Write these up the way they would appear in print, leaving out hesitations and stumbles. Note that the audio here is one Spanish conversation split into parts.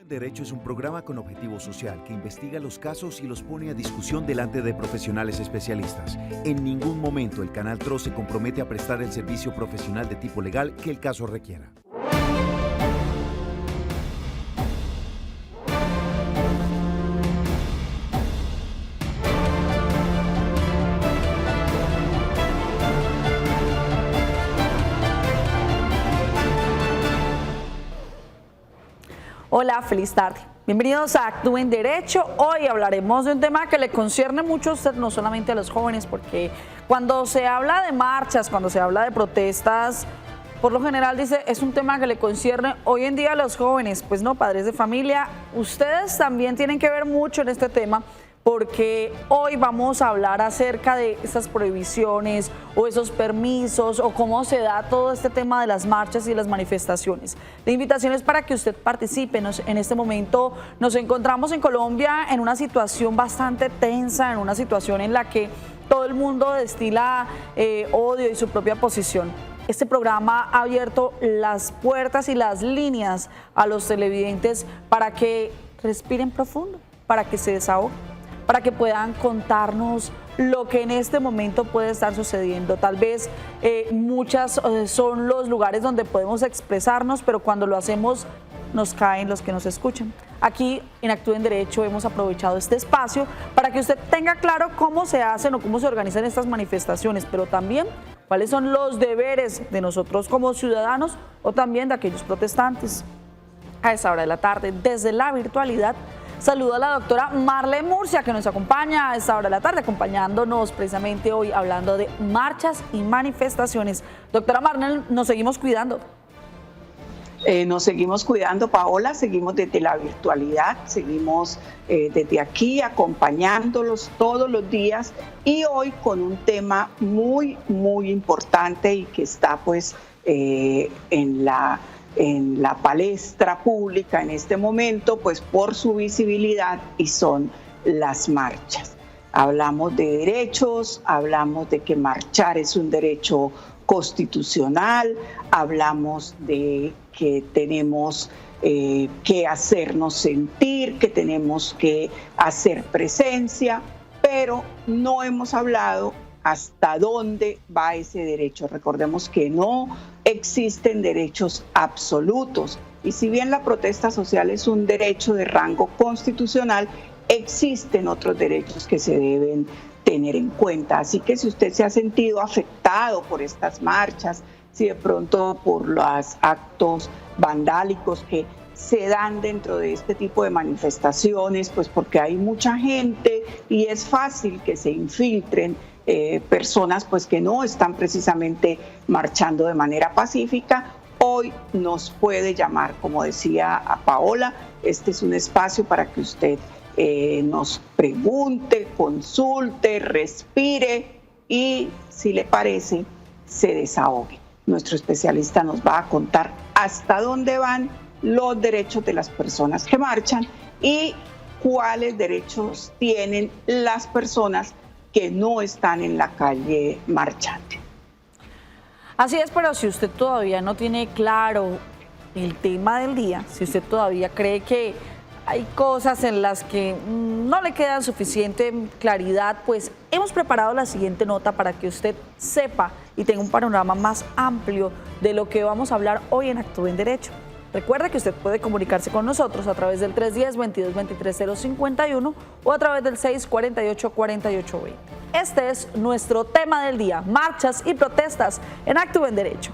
Derecho es un programa con objetivo social que investiga los casos y los pone a discusión delante de profesionales especialistas. En ningún momento el Canal TRO se compromete a prestar el servicio profesional de tipo legal que el caso requiera. Hola, feliz tarde. Bienvenidos a Actúe en Derecho. Hoy hablaremos de un tema que le concierne mucho a usted, no solamente a los jóvenes, porque cuando se habla de marchas, cuando se habla de protestas, por lo general dice, es un tema que le concierne hoy en día a los jóvenes. Pues no, padres de familia, ustedes también tienen que ver mucho en este tema, porque hoy vamos a hablar acerca de esas prohibiciones o esos permisos o cómo se da todo este tema de las marchas y las manifestaciones. La invitación es para que usted participe. En este momento nos encontramos en Colombia en una situación bastante tensa, en una situación en la que todo el mundo destila odio y su propia posición. Este programa ha abierto las puertas y las líneas a los televidentes para que respiren profundo, para que se desahoguen, para que puedan contarnos lo que en este momento puede estar sucediendo. Tal vez muchas son los lugares donde podemos expresarnos, pero cuando lo hacemos nos caen los que nos escuchan. Aquí en Actúe en Derecho hemos aprovechado este espacio para que usted tenga claro cómo se hacen o cómo se organizan estas manifestaciones, pero también cuáles son los deberes de nosotros como ciudadanos o también de aquellos protestantes. A esa hora de la tarde, desde la virtualidad, saludo a la doctora Marlene Murcia, que nos acompaña a esta hora de la tarde, acompañándonos precisamente hoy hablando de marchas y manifestaciones. Doctora Marlene, nos seguimos cuidando. Nos seguimos cuidando, Paola, seguimos desde la virtualidad, seguimos desde aquí acompañándolos todos los días y hoy con un tema muy importante y que está pues en la palestra pública en este momento, pues por su visibilidad, y son las marchas. Hablamos de derechos, hablamos de que marchar es un derecho constitucional, hablamos de que tenemos que hacernos sentir, que tenemos que hacer presencia, pero no hemos hablado hasta dónde va ese derecho. Recordemos que no existen derechos absolutos y si bien la protesta social es un derecho de rango constitucional, existen otros derechos que se deben tener en cuenta. Así que si usted se ha sentido afectado por estas marchas, si de pronto por los actos vandálicos que se dan dentro de este tipo de manifestaciones, pues porque hay mucha gente y es fácil que se infiltren personas pues que no están precisamente marchando de manera pacífica, hoy nos puede llamar, como decía a Paola, este es un espacio para que usted nos pregunte, consulte, respire y si le parece, se desahogue. Nuestro especialista nos va a contar hasta dónde van los derechos de las personas que marchan y cuáles derechos tienen las personas que no están en la calle marchando. Así es, pero si usted todavía no tiene claro el tema del día, si usted todavía cree que hay cosas en las que no le queda suficiente claridad, pues hemos preparado la siguiente nota para que usted sepa y tenga un panorama más amplio de lo que vamos a hablar hoy en Actúe en Derecho. Recuerde que usted puede comunicarse con nosotros a través del 310-2223-051 o a través del 648-4820. Este es nuestro tema del día, marchas y protestas en Actúe en Derecho.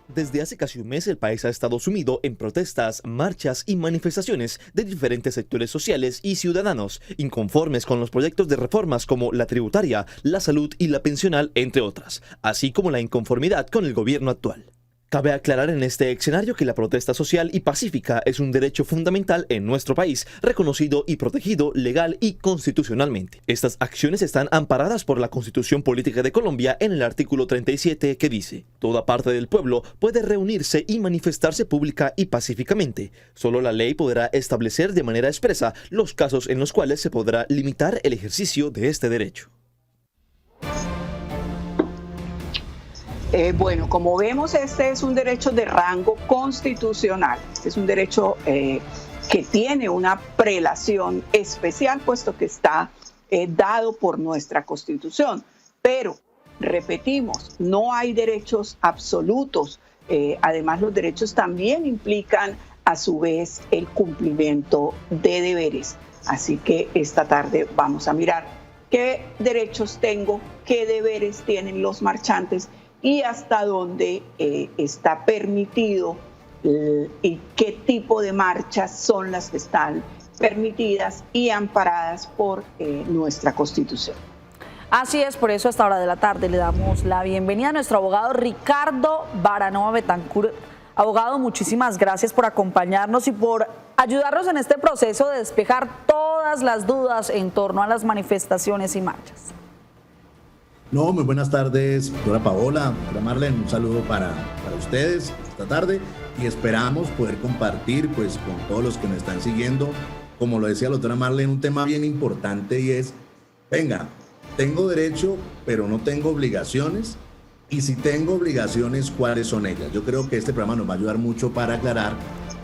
Desde hace casi un mes el país ha estado sumido en protestas, marchas y manifestaciones de diferentes sectores sociales y ciudadanos, inconformes con los proyectos de reformas como la tributaria, la salud y la pensional, entre otras, así como la inconformidad con el gobierno actual. Cabe aclarar en este escenario que la protesta social y pacífica es un derecho fundamental en nuestro país, reconocido y protegido legal y constitucionalmente. Estas acciones están amparadas por la Constitución Política de Colombia en el artículo 37 que dice: toda parte del pueblo puede reunirse y manifestarse pública y pacíficamente. Solo la ley podrá establecer de manera expresa los casos en los cuales se podrá limitar el ejercicio de este derecho. Bueno, como vemos, este es un derecho de rango constitucional. Este es un derecho que tiene una prelación especial, puesto que está dado por nuestra Constitución. Pero, repetimos, no hay derechos absolutos. Además, los derechos también implican, a su vez, el cumplimiento de deberes. Así que esta tarde vamos a mirar qué derechos tengo, qué deberes tienen los marchantes y hasta dónde está permitido y qué tipo de marchas son las que están permitidas y amparadas por nuestra Constitución. Así es, por eso a esta hora de la tarde le damos la bienvenida a nuestro abogado Ricardo Baranova Betancourt. Abogado, muchísimas gracias por acompañarnos y por ayudarnos en este proceso de despejar todas las dudas en torno a las manifestaciones y marchas. No, muy buenas tardes, doctora Paola, doctora Marlene, un saludo para ustedes esta tarde y esperamos poder compartir pues con todos los que nos están siguiendo, como lo decía la doctora Marlene, un tema bien importante y es, venga, tengo derecho pero no tengo obligaciones y si tengo obligaciones, ¿cuáles son ellas? Yo creo que este programa nos va a ayudar mucho para aclarar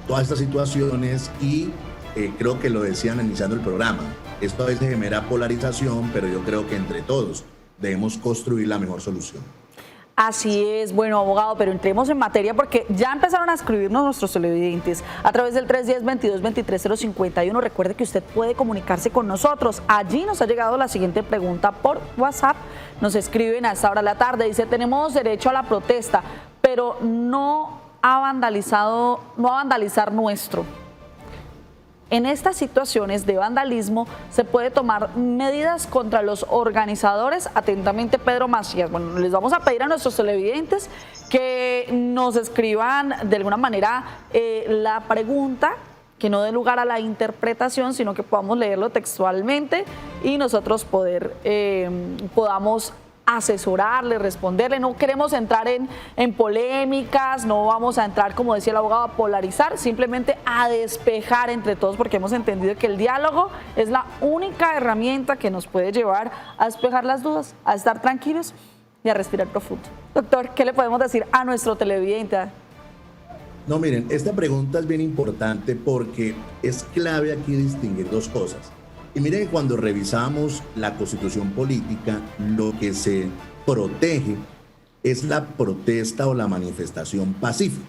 todas estas situaciones y creo que lo decían iniciando el programa, esto a veces genera polarización, pero yo creo que entre todos debemos construir la mejor solución. Así es, bueno, abogado, pero entremos en materia porque ya empezaron a escribirnos nuestros televidentes a través del 310-22-23-051. Recuerde que usted puede comunicarse con nosotros. Allí nos ha llegado la siguiente pregunta por WhatsApp. Nos escriben a esta hora de la tarde. Dice, tenemos derecho a la protesta, pero no a vandalizar nuestro. En estas situaciones de vandalismo se puede tomar medidas contra los organizadores. Atentamente, Pedro Macías. Bueno, les vamos a pedir a nuestros televidentes que nos escriban de alguna manera la pregunta, que no dé lugar a la interpretación, sino que podamos leerlo textualmente y nosotros podamos asesorarle, responderle. No queremos entrar en polémicas, no vamos a entrar, como decía el abogado, a polarizar, simplemente a despejar entre todos, porque hemos entendido que el diálogo es la única herramienta que nos puede llevar a despejar las dudas, a estar tranquilos y a respirar profundo. Doctor, ¿qué le podemos decir a nuestro televidente? No, miren, esta pregunta es bien importante porque es clave aquí distinguir dos cosas. Y miren que cuando revisamos la Constitución política, lo que se protege es la protesta o la manifestación pacífica.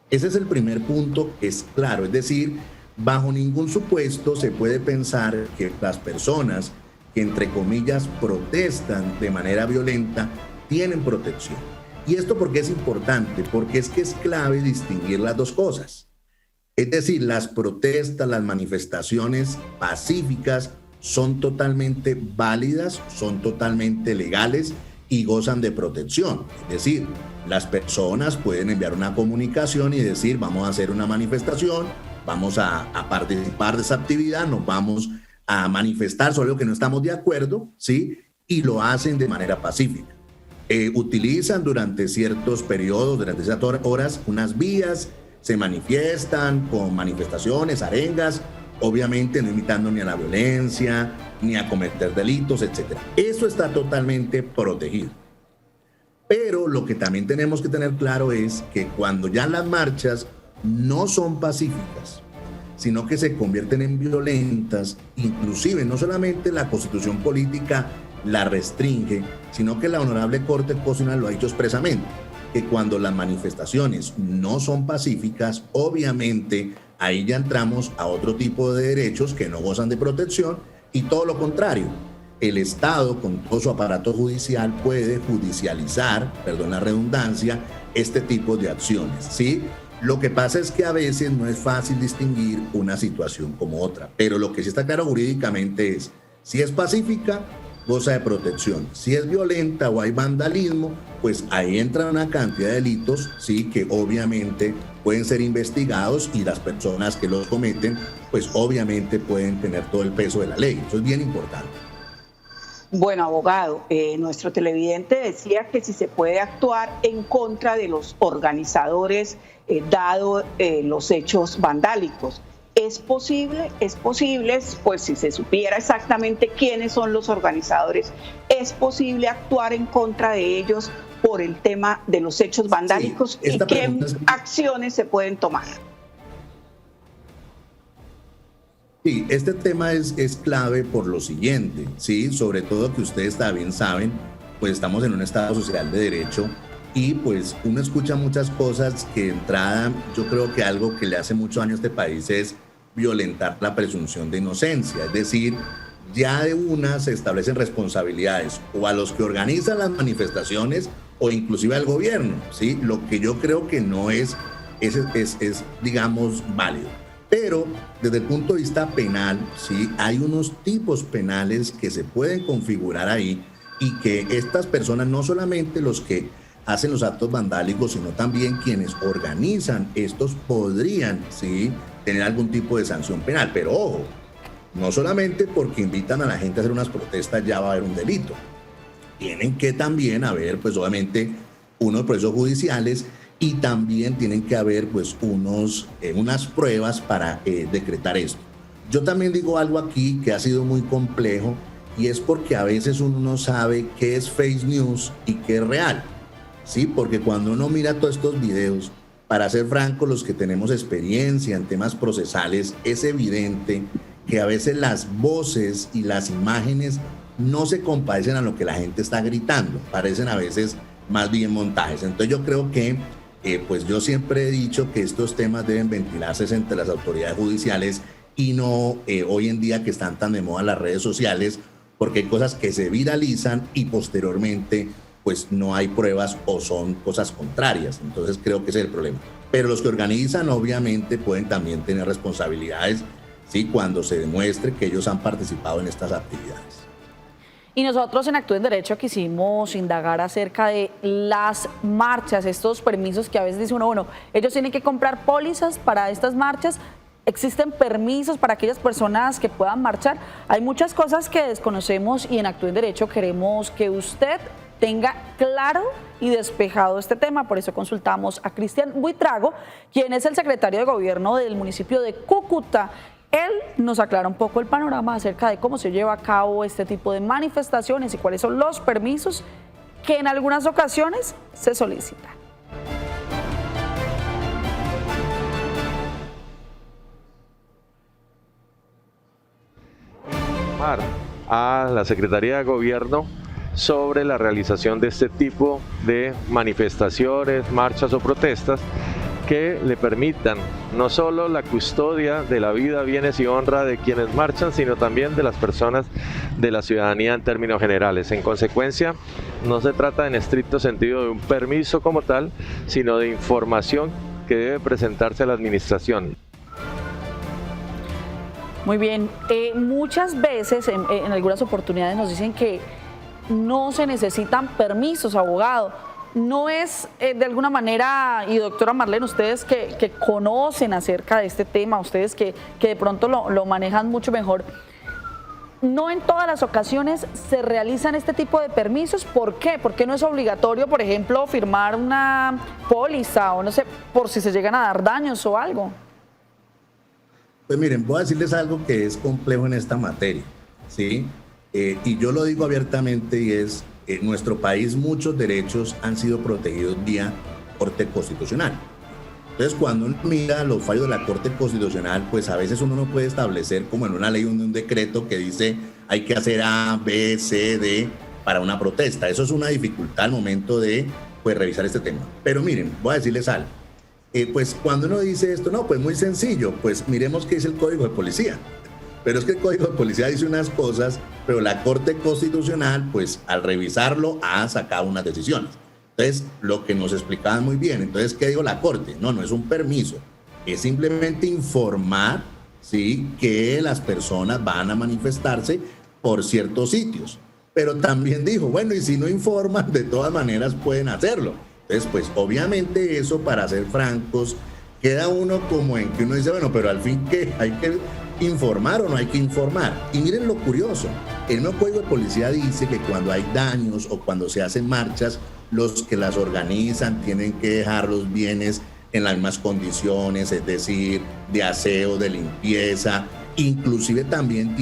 Ese es el primer punto, que es claro, es decir, bajo ningún supuesto se puede pensar que las personas que, entre comillas, protestan de manera violenta tienen protección. ¿Y esto por qué es importante? Porque es que es clave distinguir las dos cosas. Es decir, las protestas, las manifestaciones pacíficas son totalmente válidas, son totalmente legales y gozan de protección. Es decir, las personas pueden enviar una comunicación y decir, vamos a hacer una manifestación, vamos a participar de esa actividad, nos vamos a manifestar sobre lo que no estamos de acuerdo, ¿sí? Y lo hacen de manera pacífica. Utilizan durante ciertos periodos, durante ciertas horas, unas vías, se manifiestan con manifestaciones, arengas, obviamente no imitando ni a la violencia, ni a cometer delitos, etc. Eso está totalmente protegido. Pero lo que también tenemos que tener claro es que cuando ya las marchas no son pacíficas, sino que se convierten en violentas, inclusive no solamente la Constitución política la restringe, sino que la Honorable Corte Constitucional lo ha dicho expresamente, que cuando las manifestaciones no son pacíficas, obviamente ahí ya entramos a otro tipo de derechos que no gozan de protección y todo lo contrario. El Estado, con todo su aparato judicial, puede judicializar, perdón la redundancia, este tipo de acciones, ¿sí? Lo que pasa es que a veces no es fácil distinguir una situación como otra, pero lo que sí está claro jurídicamente es, si es pacífica, goza de protección. Si es violenta o hay vandalismo, pues ahí entra una cantidad de delitos, sí, que obviamente pueden ser investigados y las personas que los cometen, pues obviamente pueden tener todo el peso de la ley. Eso es bien importante. Bueno, abogado, nuestro televidente decía que si se puede actuar en contra de los organizadores, dado los hechos vandálicos. ¿Es posible? Es posible, pues si se supiera exactamente quiénes son los organizadores, ¿es posible actuar en contra de ellos por el tema de los hechos vandálicos y qué acciones se pueden tomar. Sí, este tema es clave por lo siguiente, ¿sí? Sobre todo que ustedes también saben, pues estamos en un Estado social de derecho y pues uno escucha muchas cosas que de entrada yo creo que algo que le hace mucho daño a este país es violentar la presunción de inocencia, es decir, ya de una se establecen responsabilidades o a los que organizan las manifestaciones o inclusive al gobierno, ¿sí? Lo que yo creo que no es digamos, válido. Pero desde el punto de vista penal, ¿sí? Hay unos tipos penales que se pueden configurar ahí y que estas personas, no solamente los que hacen los actos vandálicos, sino también quienes organizan estos podrían, ¿sí?, tener algún tipo de sanción penal. Pero ojo, no solamente porque invitan a la gente a hacer unas protestas ya va a haber un delito. Tienen que también haber, pues obviamente, unos procesos judiciales y también tienen que haber pues unas pruebas para decretar esto. Yo también digo algo aquí que ha sido muy complejo y es porque a veces uno no sabe qué es fake news y qué es real, ¿sí? Porque cuando uno mira todos estos videos, para ser franco, los que tenemos experiencia en temas procesales, es evidente que a veces las voces y las imágenes no se compadecen a lo que la gente está gritando, parecen a veces más bien montajes. Entonces yo creo que pues yo siempre he dicho que estos temas deben ventilarse entre las autoridades judiciales y no hoy en día que están tan de moda las redes sociales, porque hay cosas que se viralizan y posteriormente pues no hay pruebas o son cosas contrarias. Entonces creo que ese es el problema. Pero los que organizan obviamente pueden también tener responsabilidades, ¿sí?, cuando se demuestre que ellos han participado en estas actividades. Y nosotros en Actúa en Derecho quisimos indagar acerca de las marchas, estos permisos que a veces dice uno, bueno, ellos tienen que comprar pólizas para estas marchas, existen permisos para aquellas personas que puedan marchar. Hay muchas cosas que desconocemos y en Actúa en Derecho queremos que usted tenga claro y despejado este tema. Por eso consultamos a Cristian Buitrago, quien es el secretario de Gobierno del municipio de Cúcuta. Él nos aclara un poco el panorama acerca de cómo se lleva a cabo este tipo de manifestaciones y cuáles son los permisos que en algunas ocasiones se solicitan. A la Secretaría de Gobierno sobre la realización de este tipo de manifestaciones, marchas o protestas que le permitan no solo la custodia de la vida, bienes y honra de quienes marchan, sino también de las personas de la ciudadanía en términos generales. En consecuencia, no se trata en estricto sentido de un permiso como tal, sino de información que debe presentarse a la administración. Muy bien, muchas veces en algunas oportunidades nos dicen que no se necesitan permisos, abogado. No es de alguna manera, y doctora Marlene, ustedes que conocen acerca de este tema, ustedes que de pronto lo manejan mucho mejor, no en todas las ocasiones se realizan este tipo de permisos. ¿Por qué? Porque no es obligatorio, por ejemplo, firmar una póliza o no sé, por si se llegan a dar daños o algo. Pues miren, voy a decirles algo que es complejo en esta materia, ¿sí? Y yo lo digo abiertamente y es, en nuestro país muchos derechos han sido protegidos vía Corte Constitucional. Entonces, cuando uno mira los fallos de la Corte Constitucional, pues a veces uno no puede establecer como en una ley un decreto que dice hay que hacer A, B, C, D para una protesta. Eso es una dificultad al momento de pues, revisar este tema. Pero miren, voy a decirles algo. Pues cuando uno dice esto, no, pues muy sencillo, pues miremos qué dice el Código de Policía. Pero es que el Código de Policía dice unas cosas, pero la Corte Constitucional, pues al revisarlo, ha sacado unas decisiones. Entonces, lo que nos explicaban muy bien, entonces, ¿qué dijo la Corte? No, no es un permiso, es simplemente informar, ¿sí?, que las personas van a manifestarse por ciertos sitios. Pero también dijo, bueno, y si no informan, de todas maneras pueden hacerlo. Entonces, pues obviamente eso, para ser francos, queda uno como en que uno dice, bueno, pero al fin, ¿qué? ¿Hay que informar o no hay que informar? Y miren lo curioso, el nuevo Código de Policía dice que cuando hay daños o cuando se hacen marchas, los que las organizan tienen que dejar los bienes en las mismas condiciones, es decir, de aseo, de limpieza, inclusive también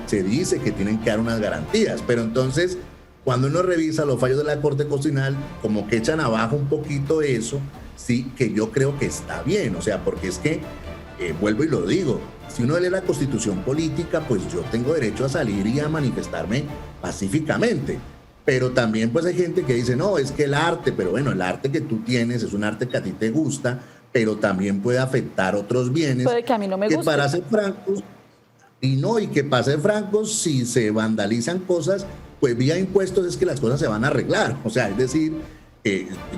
se dice que tienen que dar unas garantías, pero entonces cuando uno revisa los fallos de la Corte Constitucional, como que echan abajo un poquito eso, sí, que yo creo que está bien, o sea, porque es que, vuelvo y lo digo, si uno lee la Constitución política, pues yo tengo derecho a salir y a manifestarme pacíficamente. Pero también pues hay gente que dice, no, es que el arte, pero bueno, el arte que tú tienes es un arte que a ti te gusta, pero también puede afectar otros bienes. Puede que a mí no me guste. Que para ser francos, y que para ser francos, si se vandalizan cosas, pues vía impuestos es que las cosas se van a arreglar. O sea, es decir,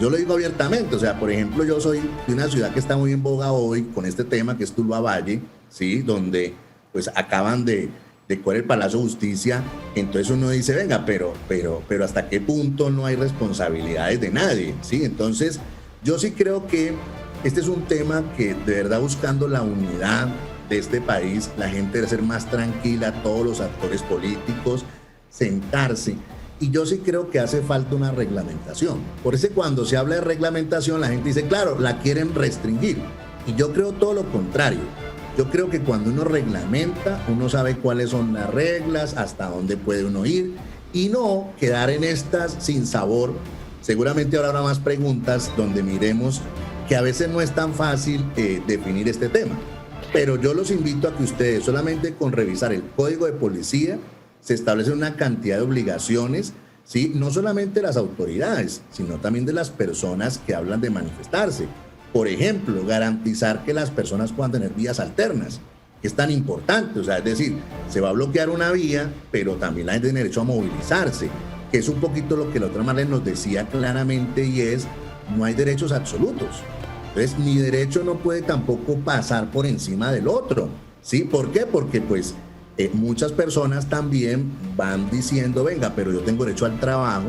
yo lo digo abiertamente, o sea, por ejemplo, yo soy de una ciudad que está muy en boga hoy con este tema, que es Tuluá Valle, ¿sí? Donde pues acaban de coger el Palacio de Justicia, entonces uno dice, venga, pero hasta qué punto no hay responsabilidades de nadie, ¿sí? Entonces, yo sí creo que este es un tema que de verdad, buscando la unidad de este país, la gente debe ser más tranquila, todos los actores políticos, sentarse. Y yo sí creo que hace falta una reglamentación. Por eso cuando se habla de reglamentación, la gente dice, claro, la quieren restringir. Y yo creo todo lo contrario. Yo creo que cuando uno reglamenta, uno sabe cuáles son las reglas, hasta dónde puede uno ir, y no quedar en estas sin sabor. Seguramente ahora habrá más preguntas donde miremos que a veces no es tan fácil definir este tema. Pero yo los invito a que ustedes, solamente con revisar el Código de Policía, se establece una cantidad de obligaciones, ¿sí? No solamente de las autoridades, sino también de las personas que hablan de manifestarse. Por ejemplo, garantizar que las personas puedan tener vías alternas, que es tan importante. O sea, es decir, se va a bloquear una vía, pero también la gente tiene derecho a movilizarse, que es un poquito lo que la otra Marlene nos decía claramente, y es, no hay derechos absolutos. Entonces, mi derecho no puede tampoco pasar por encima del otro, ¿sí? ¿Por qué? Porque pues muchas personas también van diciendo, venga, pero yo tengo derecho al trabajo,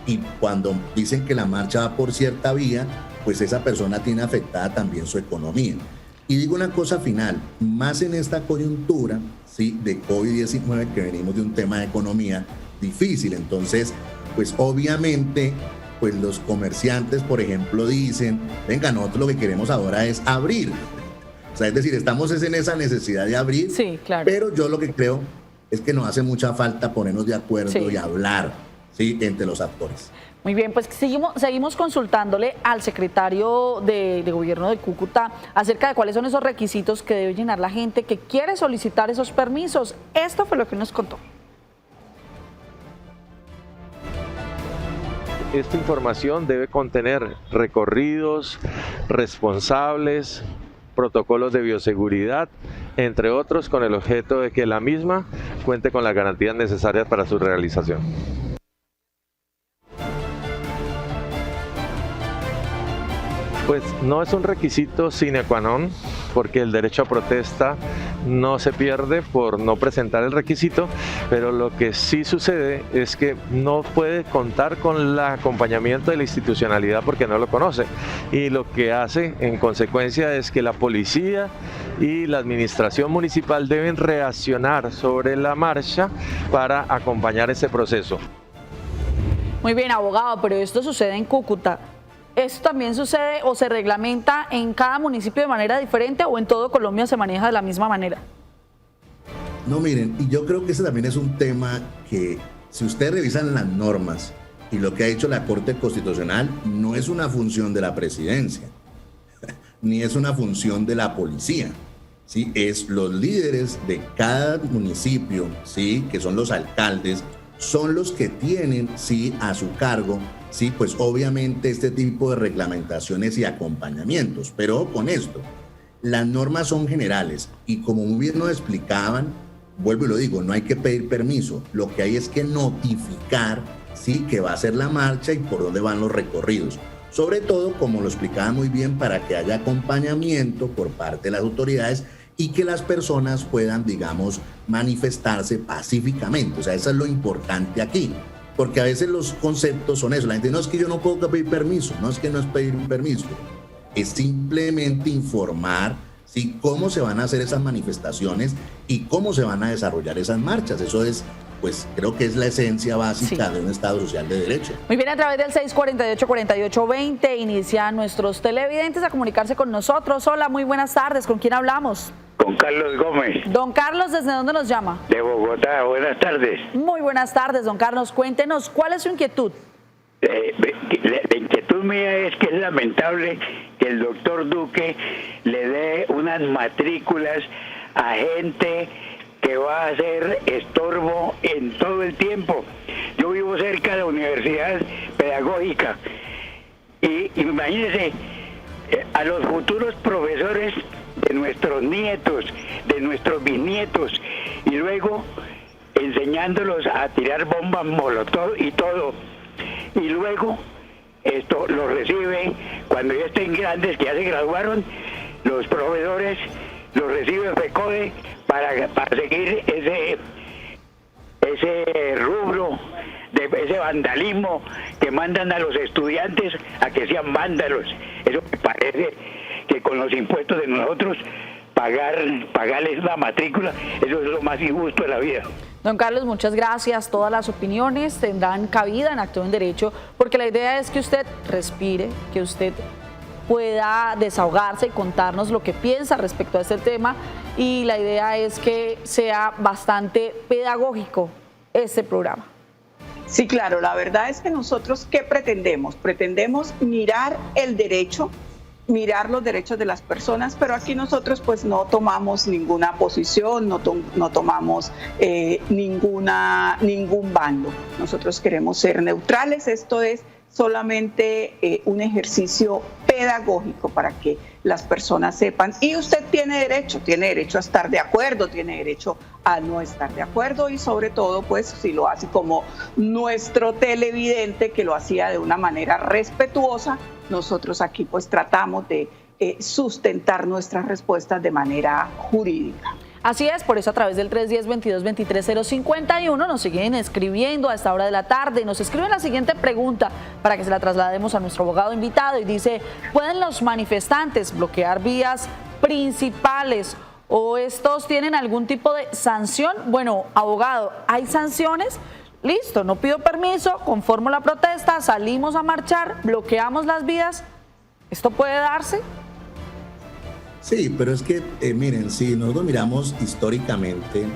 y cuando dicen que la marcha va por cierta vía, pues esa persona tiene afectada también su economía. Y digo una cosa final, más en esta coyuntura, ¿sí?, de COVID-19, que venimos de un tema de economía difícil. Entonces, pues obviamente, pues los comerciantes, por ejemplo, dicen, venga, nosotros lo que queremos ahora es abrir. O sea, es decir, estamos en esa necesidad de abrir, sí, claro. Pero yo lo que creo es que nos hace mucha falta ponernos de acuerdo, sí, y hablar, ¿sí?, entre los actores. Muy bien, pues seguimos consultándole al secretario de Gobierno de Cúcuta acerca de cuáles son esos requisitos que debe llenar la gente que quiere solicitar esos permisos. Esto fue lo que nos contó. Esta información debe contener recorridos, responsables, protocolos de bioseguridad, entre otros, con el objeto de que la misma cuente con las garantías necesarias para su realización. Pues no es un requisito sine qua non, porque el derecho a protesta no se pierde por no presentar el requisito, pero lo que sí sucede es que no puede contar con el acompañamiento de la institucionalidad porque no lo conoce, y lo que hace en consecuencia es que la policía y la administración municipal deben reaccionar sobre la marcha para acompañar ese proceso. Muy bien, abogado, pero esto sucede en Cúcuta. ¿Esto también sucede o se reglamenta en cada municipio de manera diferente o en todo Colombia se maneja de la misma manera? No, miren, y yo creo que ese también es un tema que, si ustedes revisan las normas y lo que ha hecho la Corte Constitucional, no es una función de la presidencia, ni es una función de la policía, ¿sí? Es los líderes de cada municipio, ¿sí?, que son los alcaldes, son los que tienen, sí, a su cargo, sí, pues obviamente este tipo de reglamentaciones y acompañamientos. Pero con esto, las normas son generales y como muy bien nos explicaban, vuelvo y lo digo, no hay que pedir permiso, lo que hay es que notificar, sí, que va a ser la marcha y por dónde van los recorridos. Sobre todo, como lo explicaba muy bien, para que haya acompañamiento por parte de las autoridades y que las personas puedan, digamos, manifestarse pacíficamente. O sea, eso es lo importante aquí, porque a veces los conceptos son eso. La gente, no es que yo no puedo pedir permiso, no es que no es pedir un permiso, es simplemente informar, ¿sí?, cómo se van a hacer esas manifestaciones y cómo se van a desarrollar esas marchas. Eso es pues creo que es la esencia básica de un Estado social de derecho. Muy bien, a través del 648-4820 inician nuestros televidentes a comunicarse con nosotros. Hola, muy buenas tardes. ¿Con quién hablamos? Con Carlos Gómez. Don Carlos, ¿desde dónde nos llama? De Bogotá, buenas tardes. Muy buenas tardes, don Carlos. Cuéntenos, ¿cuál es su inquietud? La inquietud mía es que es lamentable que el doctor Duque le dé unas matrículas a gente que va a ser estorbo en todo el tiempo. Yo vivo cerca de la Universidad Pedagógica y imagínense a los futuros profesores de nuestros nietos, de nuestros bisnietos, y luego enseñándolos a tirar bombas molotov y todo, y luego esto lo recibe cuando ya estén grandes, que ya se graduaron, los profesores los reciben FECODE para seguir ese rubro de ese vandalismo que mandan a los estudiantes a que sean vándalos. Eso me parece que con los impuestos de nosotros pagarles la matrícula, eso es lo más injusto de la vida. Don Carlos, muchas gracias. Todas las opiniones tendrán cabida en Actúe en Derecho, porque la idea es que usted respire, que usted pueda desahogarse y contarnos lo que piensa respecto a este tema, y la idea es que sea bastante pedagógico este programa. Sí, claro, la verdad es que nosotros, ¿qué pretendemos? Pretendemos mirar el derecho, mirar los derechos de las personas, pero aquí nosotros pues no tomamos ninguna posición, no tomamos ningún bando. Nosotros queremos ser neutrales. Esto es solamente un ejercicio pedagógico para que las personas sepan, y usted tiene derecho a estar de acuerdo, tiene derecho a no estar de acuerdo, y sobre todo pues si lo hace como nuestro televidente, que lo hacía de una manera respetuosa, nosotros aquí pues tratamos de sustentar nuestras respuestas de manera jurídica. Así es, por eso a través del 310-22-23-051 nos siguen escribiendo a esta hora de la tarde y nos escriben la siguiente pregunta para que se la traslademos a nuestro abogado invitado, y dice: ¿pueden los manifestantes bloquear vías principales o estos tienen algún tipo de sanción? Bueno, abogado, ¿hay sanciones? Listo, no pido permiso, conformo la protesta, salimos a marchar, bloqueamos las vías. ¿Esto puede darse? Sí, pero es que, miren, si nosotros miramos históricamente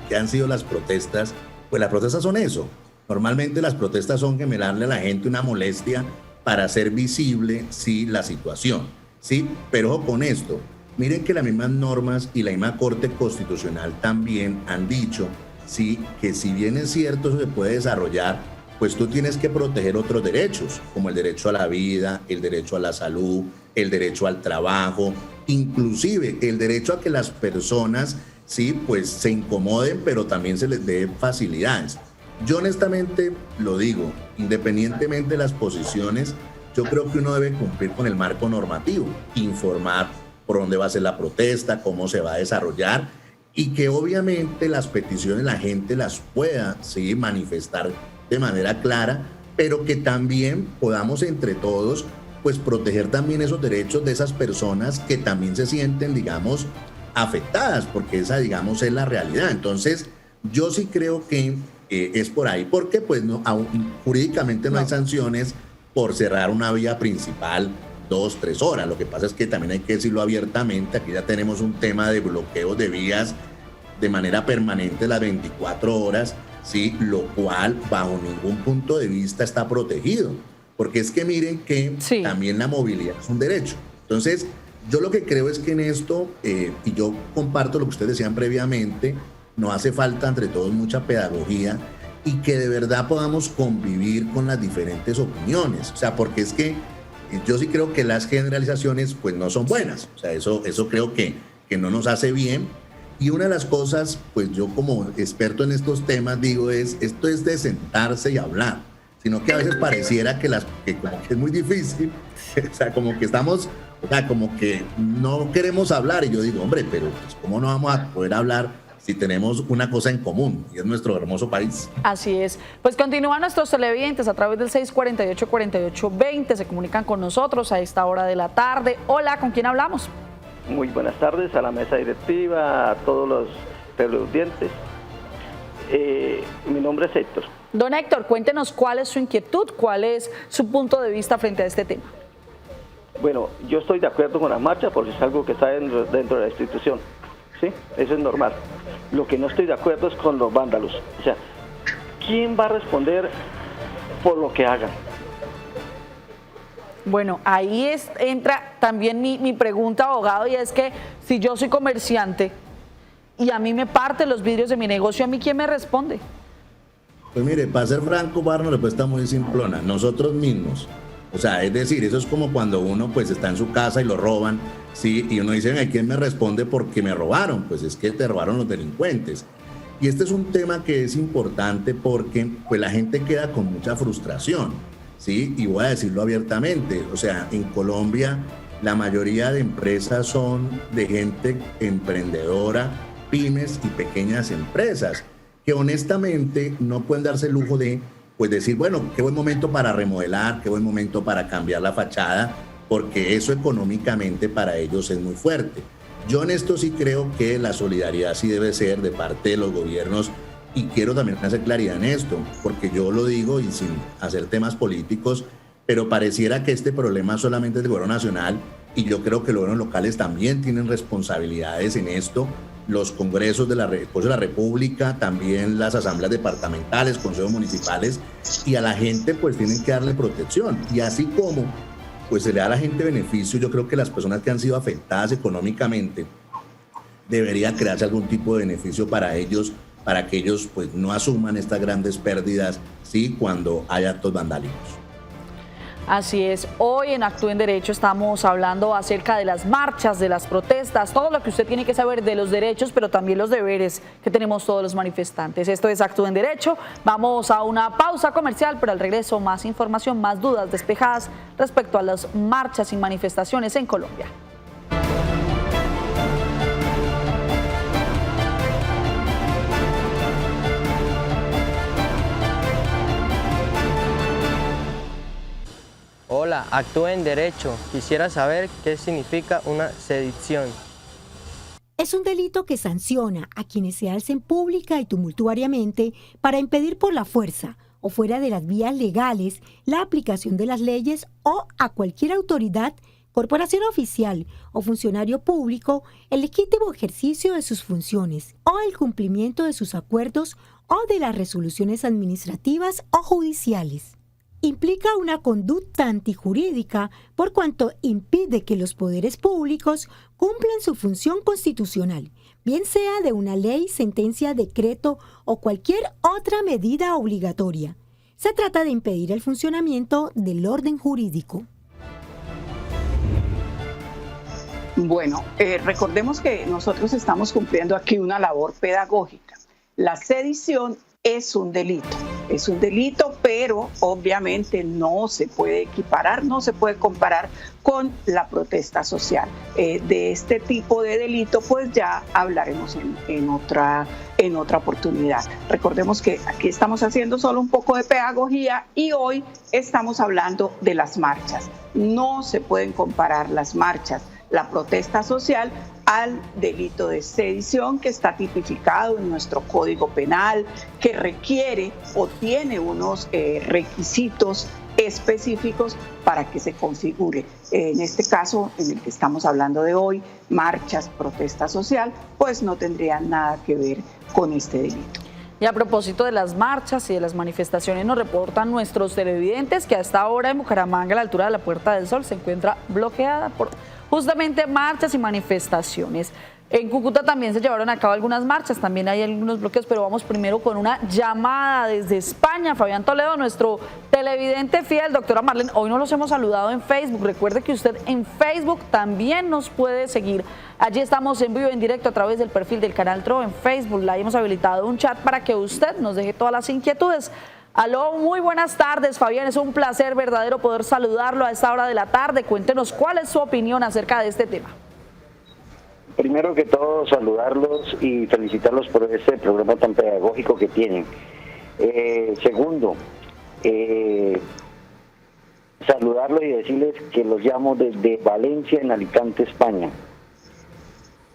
qué han sido las protestas, pues las protestas son eso. Normalmente las protestas son generarle a la gente una molestia para hacer visible, sí, la situación, ¿sí? Pero ojo con esto, miren que las mismas normas y la misma Corte Constitucional también han dicho, sí, que si bien es cierto eso se puede desarrollar, pues tú tienes que proteger otros derechos, como el derecho a la vida, el derecho a la salud, el derecho al trabajo, inclusive el derecho a que las personas, sí, pues se incomoden, pero también se les dé facilidades. Yo honestamente lo digo, independientemente de las posiciones, yo creo que uno debe cumplir con el marco normativo, informar por dónde va a ser la protesta, cómo se va a desarrollar, y que obviamente las peticiones la gente las pueda, sí, manifestar de manera clara, pero que también podamos entre todos pues proteger también esos derechos de esas personas que también se sienten, digamos, afectadas, porque esa, digamos, es la realidad. Entonces, yo sí creo que es por ahí, porque pues no, jurídicamente no hay sanciones por cerrar una vía principal 2-3 horas. Lo que pasa es que también hay que decirlo abiertamente, aquí ya tenemos un tema de bloqueo de vías de manera permanente las 24 horas, ¿sí? Lo cual bajo ningún punto de vista está protegido. Porque es que miren que sí, también la movilidad es un derecho. Entonces, yo lo que creo es que en esto, y yo comparto lo que ustedes decían previamente, nos hace falta entre todos mucha pedagogía y que de verdad podamos convivir con las diferentes opiniones. O sea, porque es que yo sí creo que las generalizaciones pues no son buenas. O sea, eso creo que no nos hace bien. Y una de las cosas, pues yo como experto en estos temas digo esto es de sentarse y hablar. Sino que a veces pareciera que como que es muy difícil, o sea, como que estamos, o sea, como que no queremos hablar, y yo digo, hombre, pero pues, ¿cómo no vamos a poder hablar si tenemos una cosa en común, y es nuestro hermoso país? Así es. Pues continúan nuestros televidentes a través del 648-4820, se comunican con nosotros a esta hora de la tarde. Hola, ¿con quién hablamos? Muy buenas tardes a la mesa directiva, a todos los televidentes. Mi nombre es Héctor. Don Héctor, cuéntenos cuál es su inquietud, cuál es su punto de vista frente a este tema. Bueno, yo estoy de acuerdo con la marcha porque es algo que está dentro de la institución, ¿sí? Eso es normal. Lo que no estoy de acuerdo es con los vándalos. O sea, ¿quién va a responder por lo que hagan? Bueno, ahí entra también mi pregunta, abogado, y es que si yo soy comerciante y a mí me parten los vidrios de mi negocio, ¿a mí quién me responde? Pues mire, para ser franco, la respuesta muy simplona, nosotros mismos. O sea, es decir, eso es como cuando uno pues está en su casa y lo roban, ¿sí? Y uno dice, ¿a quién me responde porque me robaron? Pues es que te robaron los delincuentes. Y este es un tema que es importante porque pues la gente queda con mucha frustración, ¿sí? Y voy a decirlo abiertamente, o sea, en Colombia la mayoría de empresas son de gente emprendedora, pymes y pequeñas empresas, que honestamente no pueden darse el lujo de pues decir, bueno, qué buen momento para remodelar, qué buen momento para cambiar la fachada, porque eso económicamente para ellos es muy fuerte. Yo en esto sí creo que la solidaridad sí debe ser de parte de los gobiernos, y quiero también hacer claridad en esto, porque yo lo digo y sin hacer temas políticos, pero pareciera que este problema solamente es del gobierno nacional, y yo creo que los gobiernos locales también tienen responsabilidades en esto. Los congresos de la República, también las asambleas departamentales, consejos municipales, y a la gente pues tienen que darle protección. Y así como pues se le da a la gente beneficio, yo creo que las personas que han sido afectadas económicamente debería crearse algún tipo de beneficio para ellos, para que ellos pues no asuman estas grandes pérdidas, ¿sí? Cuando hay actos vandálicos. Así es, hoy en Actúe en Derecho estamos hablando acerca de las marchas, de las protestas, todo lo que usted tiene que saber de los derechos, pero también los deberes que tenemos todos los manifestantes. Esto es Actúe en Derecho, vamos a una pausa comercial, pero al regreso más información, más dudas despejadas respecto a las marchas y manifestaciones en Colombia. Hola, Actúe en Derecho. Quisiera saber qué significa una sedición. Es un delito que sanciona a quienes se alcen pública y tumultuariamente para impedir por la fuerza o fuera de las vías legales la aplicación de las leyes o a cualquier autoridad, corporación oficial o funcionario público el legítimo ejercicio de sus funciones o el cumplimiento de sus acuerdos o de las resoluciones administrativas o judiciales. Implica una conducta antijurídica por cuanto impide que los poderes públicos cumplan su función constitucional, bien sea de una ley, sentencia, decreto o cualquier otra medida obligatoria. Se trata de impedir el funcionamiento del orden jurídico. Bueno, recordemos que nosotros estamos cumpliendo aquí una labor pedagógica. La sedición es un delito, pero obviamente no se puede equiparar, no se puede comparar con la protesta social. De este tipo de delito, pues ya hablaremos en otra oportunidad. Recordemos que aquí estamos haciendo solo un poco de pedagogía y hoy estamos hablando de las marchas. No se pueden comparar las marchas, la protesta social, al delito de sedición que está tipificado en nuestro Código Penal, que requiere o tiene unos requisitos específicos para que se configure. En este caso, en el que estamos hablando de hoy, marchas, protesta social, pues no tendrían nada que ver con este delito. Y a propósito de las marchas y de las manifestaciones, nos reportan nuestros televidentes que a esta hora en Bucaramanga, a la altura de la Puerta del Sol, se encuentra bloqueada por justamente marchas y manifestaciones. En Cúcuta también se llevaron a cabo algunas marchas, también hay algunos bloqueos, pero vamos primero con una llamada desde España. Fabián Toledo, nuestro televidente fiel. Doctora Marlene, hoy no los hemos saludado en Facebook. Recuerde que usted en Facebook también nos puede seguir. Allí estamos en vivo, en directo a través del perfil del canal TRO en Facebook. Le hemos habilitado un chat para que usted nos deje todas las inquietudes. Aló, muy buenas tardes, Fabián, es un placer verdadero poder saludarlo a esta hora de la tarde. Cuéntenos cuál es su opinión acerca de este tema. Primero que todo, saludarlos y felicitarlos por este programa tan pedagógico que tienen. Segundo, saludarlos y decirles que los llamo desde Valencia, en Alicante, España.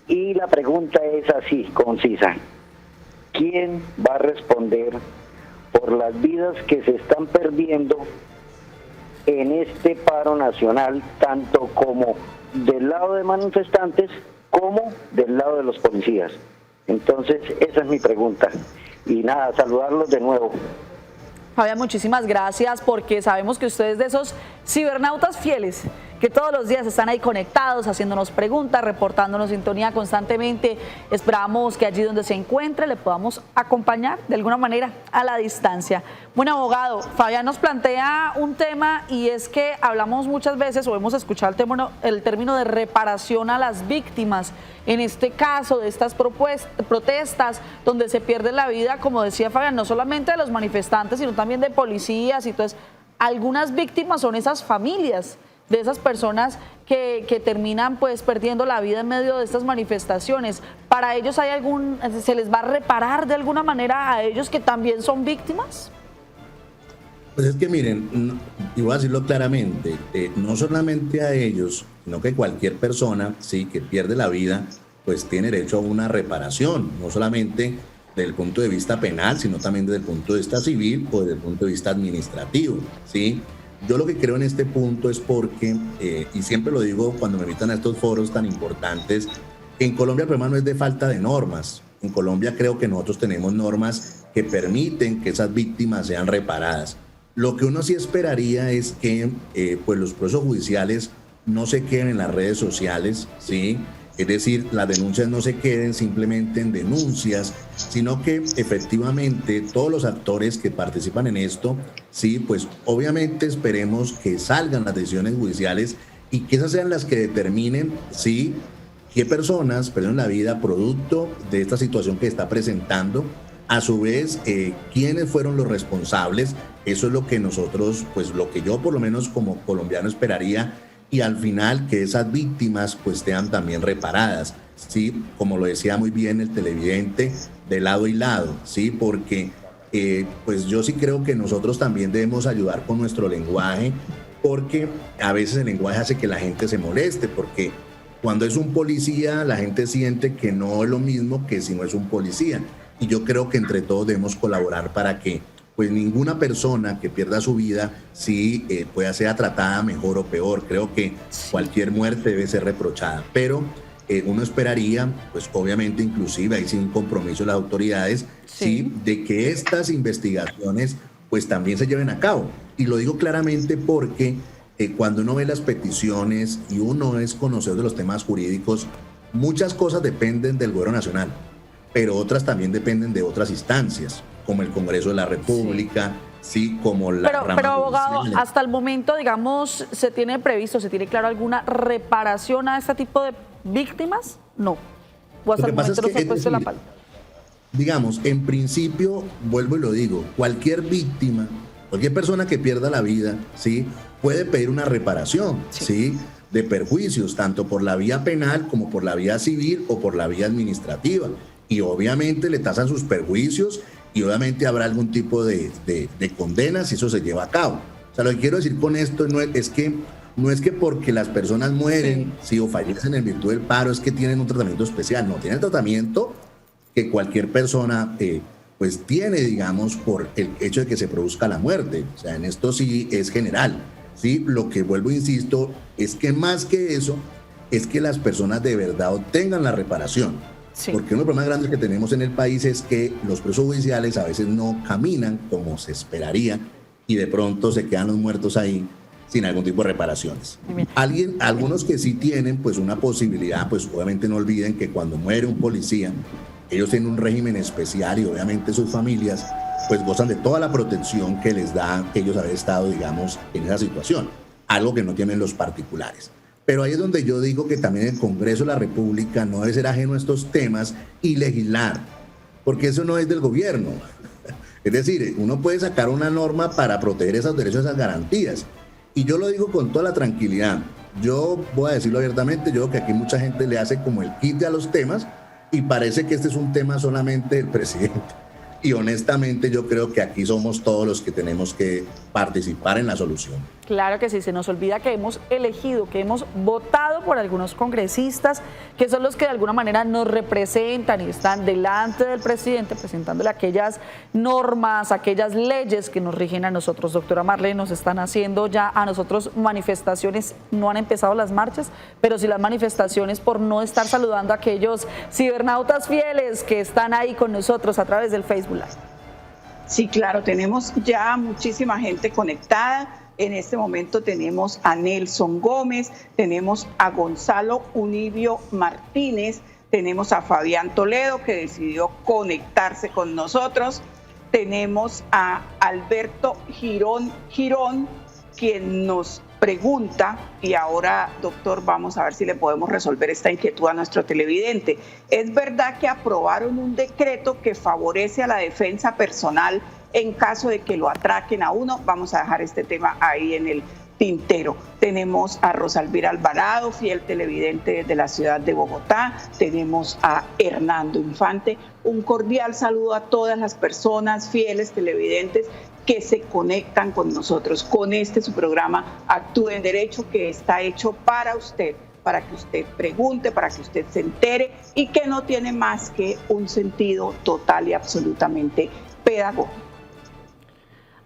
Y la pregunta es así, concisa. ¿quién va a responder por las vidas que se están perdiendo en este paro nacional, tanto como del lado de manifestantes como del lado de los policías? Entonces, esa es mi pregunta. Y nada, saludarlos de nuevo. Fabián, muchísimas gracias, porque sabemos que ustedes de esos cibernautas fieles que todos los días están ahí conectados, haciéndonos preguntas, reportándonos sintonía constantemente. Esperamos que allí donde se encuentre le podamos acompañar de alguna manera a la distancia. Bueno, abogado, Fabián nos plantea un tema, y es que hablamos muchas veces o hemos escuchado el término de reparación a las víctimas. En este caso de estas protestas donde se pierde la vida, como decía Fabián, no solamente de los manifestantes, sino también de policías y entonces algunas víctimas son esas familias de esas personas que terminan pues perdiendo la vida en medio de estas manifestaciones. ¿Para ellos se les va a reparar de alguna manera a ellos que también son víctimas? Pues es que miren, y voy a decirlo claramente, no solamente a ellos, sino que cualquier persona, sí, que pierde la vida, pues tiene derecho a una reparación, no solamente desde el punto de vista penal, sino también desde el punto de vista civil o desde el punto de vista administrativo, ¿sí? Yo lo que creo en este punto es porque, y siempre lo digo cuando me invitan a estos foros tan importantes, en Colombia el problema no es de falta de normas. En Colombia creo que nosotros tenemos normas que permiten que esas víctimas sean reparadas. Lo que uno sí esperaría es que pues los procesos judiciales no se queden en las redes sociales, ¿sí? Es decir, las denuncias no se queden simplemente en denuncias, sino que efectivamente todos los actores que participan en esto, sí, pues obviamente esperemos que salgan las decisiones judiciales y que esas sean las que determinen, sí, qué personas perdieron la vida producto de esta situación que está presentando. A su vez, quiénes fueron los responsables. Eso es lo que nosotros, pues lo que yo por lo menos como colombiano esperaría, y al final que esas víctimas pues sean también reparadas, ¿sí? Como lo decía muy bien el televidente, de lado y lado, ¿sí? Porque pues yo sí creo que nosotros también debemos ayudar con nuestro lenguaje, porque a veces el lenguaje hace que la gente se moleste, porque cuando es un policía la gente siente que no es lo mismo que si no es un policía, y yo creo que entre todos debemos colaborar para que pues ninguna persona que pierda su vida sí pueda ser tratada mejor o peor. Creo que cualquier muerte debe ser reprochada, pero uno esperaría, pues obviamente inclusive ahí sí un compromiso de las autoridades, sí, de que estas investigaciones pues también se lleven a cabo. Y lo digo claramente porque cuando uno ve las peticiones y uno es conocedor de los temas jurídicos, muchas cosas dependen del gobierno nacional, pero otras también dependen de otras instancias, como el Congreso de la República, sí, como la Pero abogado, hasta el momento, digamos, ¿se tiene previsto, se tiene claro alguna reparación a este tipo de víctimas? No. ¿O hasta el momento no se ha puesto la palabra? Digamos, en principio, vuelvo y lo digo, cualquier víctima, cualquier persona que pierda la vida, sí, puede pedir una reparación, sí, de perjuicios, tanto por la vía penal como por la vía civil o por la vía administrativa. Y obviamente le tasan sus perjuicios y obviamente habrá algún tipo de condena si eso se lleva a cabo. O sea, lo que quiero decir con esto no es que porque las personas mueren, sí, o fallecen en virtud del paro, es que tienen un tratamiento especial. No, tienen tratamiento que cualquier persona pues tiene, digamos, por el hecho de que se produzca la muerte. O sea, en esto sí es general. Sí, lo que vuelvo, insisto, es que más que eso, es que las personas de verdad obtengan la reparación. Sí. Porque uno de los problemas grandes que tenemos en el país es que los procesos judiciales a veces no caminan como se esperaría y de pronto se quedan los muertos ahí sin algún tipo de reparaciones. Algunos que sí tienen pues una posibilidad, pues obviamente no olviden que cuando muere un policía, ellos tienen un régimen especial y obviamente sus familias pues gozan de toda la protección que les da ellos haber estado, digamos, en esa situación, algo que no tienen los particulares. Pero ahí es donde yo digo que también el Congreso de la República no debe ser ajeno a estos temas y legislar, porque eso no es del gobierno. Es decir, uno puede sacar una norma para proteger esos derechos, esas garantías. Y yo lo digo con toda la tranquilidad. Yo voy a decirlo abiertamente, yo creo que aquí mucha gente le hace como el quite a los temas y parece que este es un tema solamente del presidente. Y honestamente yo creo que aquí somos todos los que tenemos que participar en la solución. Claro que sí, se nos olvida que hemos elegido, que hemos votado por algunos congresistas, que son los que de alguna manera nos representan y están delante del presidente presentándole aquellas normas, aquellas leyes que nos rigen a nosotros. Doctora Marlene, nos están haciendo ya a nosotros manifestaciones, no han empezado las marchas, pero sí las manifestaciones por no estar saludando a aquellos cibernautas fieles que están ahí con nosotros a través del Facebook Live. Sí, claro, tenemos ya muchísima gente conectada. En este momento tenemos a Nelson Gómez, tenemos a Gonzalo Unibio Martínez, tenemos a Fabián Toledo, que decidió conectarse con nosotros, tenemos a Alberto Girón, quien nos pregunta, y ahora, doctor, vamos a ver si le podemos resolver esta inquietud a nuestro televidente. ¿Es verdad que aprobaron un decreto que favorece a la defensa personal en caso de que lo atraquen a uno? Vamos a dejar este tema ahí en el tintero. Tenemos a Rosalvira Alvarado, fiel televidente de la ciudad de Bogotá. Tenemos a Hernando Infante. Un cordial saludo a todas las personas fieles televidentes que se conectan con nosotros, con su programa Actúe en Derecho, que está hecho para usted, para que usted pregunte, para que usted se entere y que no tiene más que un sentido total y absolutamente pedagógico.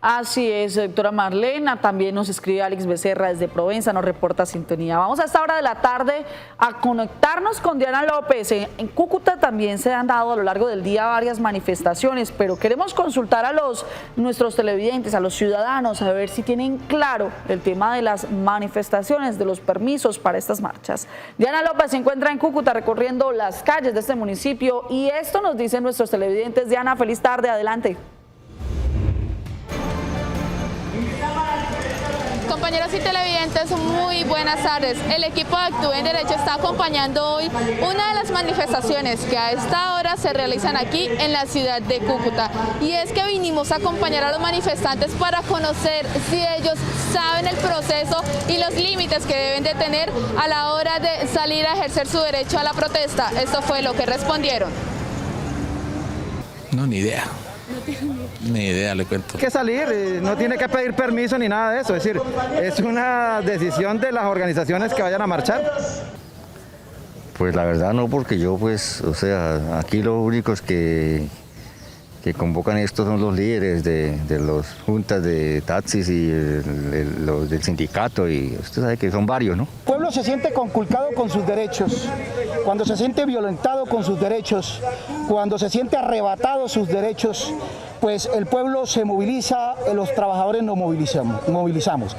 Así es, doctora Marlena. También nos escribe Alex Becerra desde Provenza, nos reporta sintonía. Vamos a esta hora de la tarde a conectarnos con Diana López. En Cúcuta también se han dado a lo largo del día varias manifestaciones, pero queremos consultar a nuestros televidentes, a los ciudadanos, a ver si tienen claro el tema de las manifestaciones, de los permisos para estas marchas. Diana López se encuentra en Cúcuta recorriendo las calles de este municipio y esto nos dicen nuestros televidentes. Diana, feliz tarde, adelante. Compañeros y televidentes, muy buenas tardes. El equipo de Actúe en Derecho está acompañando hoy una de las manifestaciones que a esta hora se realizan aquí en la ciudad de Cúcuta. Y es que vinimos a acompañar a los manifestantes para conocer si ellos saben el proceso y los límites que deben de tener a la hora de salir a ejercer su derecho a la protesta. Esto fue lo que respondieron. No, ni idea. Ni idea, le cuento. Que salir, no tiene que pedir permiso ni nada de eso, es decir, es una decisión de las organizaciones que vayan a marchar. Pues la verdad no, porque yo pues, o sea, aquí los únicos que convocan esto son los líderes de las juntas de taxis y los del sindicato, y usted sabe que son varios, ¿no? El pueblo se siente conculcado con sus derechos, cuando se siente violentado con sus derechos, cuando se siente arrebatado sus derechos, pues el pueblo se moviliza, los trabajadores nos movilizamos.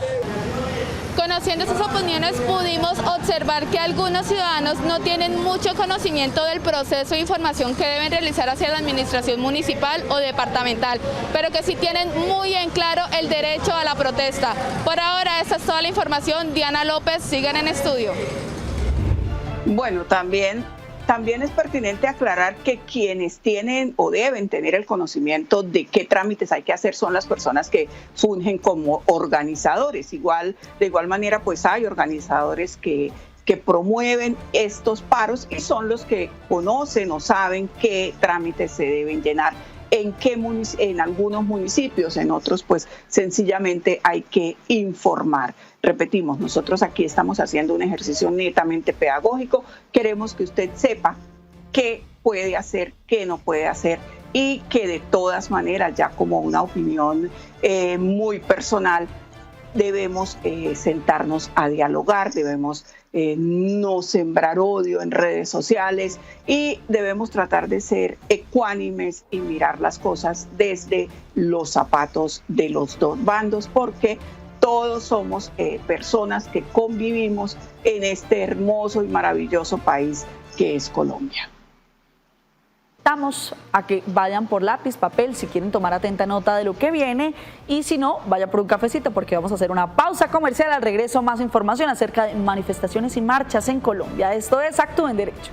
Conociendo sus opiniones pudimos observar que algunos ciudadanos no tienen mucho conocimiento del proceso de información que deben realizar hacia la administración municipal o departamental, pero que sí tienen muy en claro el derecho a la protesta. Por ahora, esta es toda la información. Diana López, sigan en estudio. Bueno, también es pertinente aclarar que quienes tienen o deben tener el conocimiento de qué trámites hay que hacer son las personas que fungen como organizadores. De igual manera, pues hay organizadores que promueven estos paros y son los que conocen o saben qué trámites se deben llenar en algunos municipios, en otros pues sencillamente hay que informar. Repetimos, nosotros aquí estamos haciendo un ejercicio netamente pedagógico, queremos que usted sepa qué puede hacer, qué no puede hacer y que de todas maneras, ya como una opinión muy personal, debemos sentarnos a dialogar, debemos no sembrar odio en redes sociales y debemos tratar de ser ecuánimes y mirar las cosas desde los zapatos de los dos bandos, porque todos somos personas que convivimos en este hermoso y maravilloso país que es Colombia. Invitamos a que vayan por lápiz, papel, si quieren tomar atenta nota de lo que viene, y si no, vaya por un cafecito porque vamos a hacer una pausa comercial. Al regreso, más información acerca de manifestaciones y marchas en Colombia. Esto es Actúe en Derecho.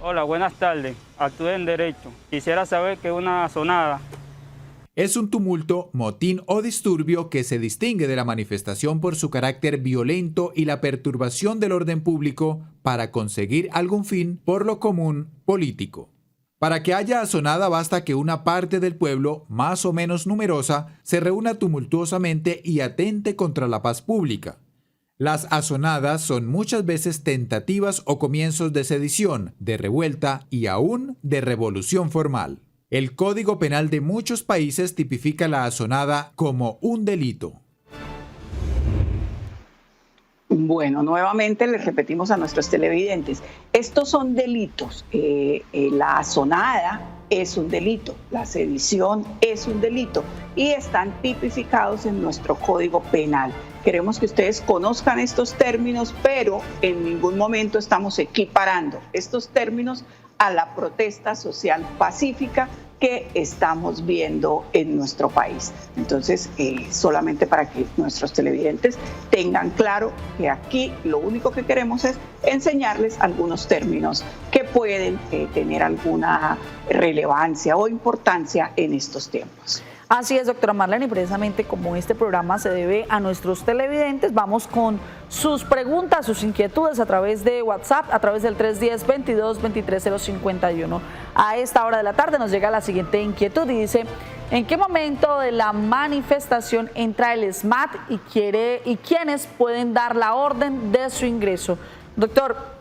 Hola, buenas tardes. Actúe en Derecho. Quisiera saber qué es una azonada. Es un tumulto, motín o disturbio que se distingue de la manifestación por su carácter violento y la perturbación del orden público para conseguir algún fin, por lo común, político. Para que haya asonada basta que una parte del pueblo, más o menos numerosa, se reúna tumultuosamente y atente contra la paz pública. Las asonadas son muchas veces tentativas o comienzos de sedición, de revuelta y aún de revolución formal. El Código Penal de muchos países tipifica la asonada como un delito. Bueno, nuevamente les repetimos a nuestros televidentes, estos son delitos. La asonada es un delito, la sedición es un delito y están tipificados en nuestro Código Penal. Queremos que ustedes conozcan estos términos, pero en ningún momento estamos equiparando estos términos a la protesta social pacífica que estamos viendo en nuestro país. Entonces, solamente para que nuestros televidentes tengan claro que aquí lo único que queremos es enseñarles algunos términos que pueden tener alguna relevancia o importancia en estos tiempos. Así es, doctora Marlene, y precisamente como este programa se debe a nuestros televidentes, vamos con sus preguntas, sus inquietudes a través de WhatsApp, a través del 310-22-23-051. A esta hora de la tarde nos llega la siguiente inquietud y dice: ¿en qué momento de la manifestación entra el SMAT y quiénes pueden dar la orden de su ingreso? Doctor,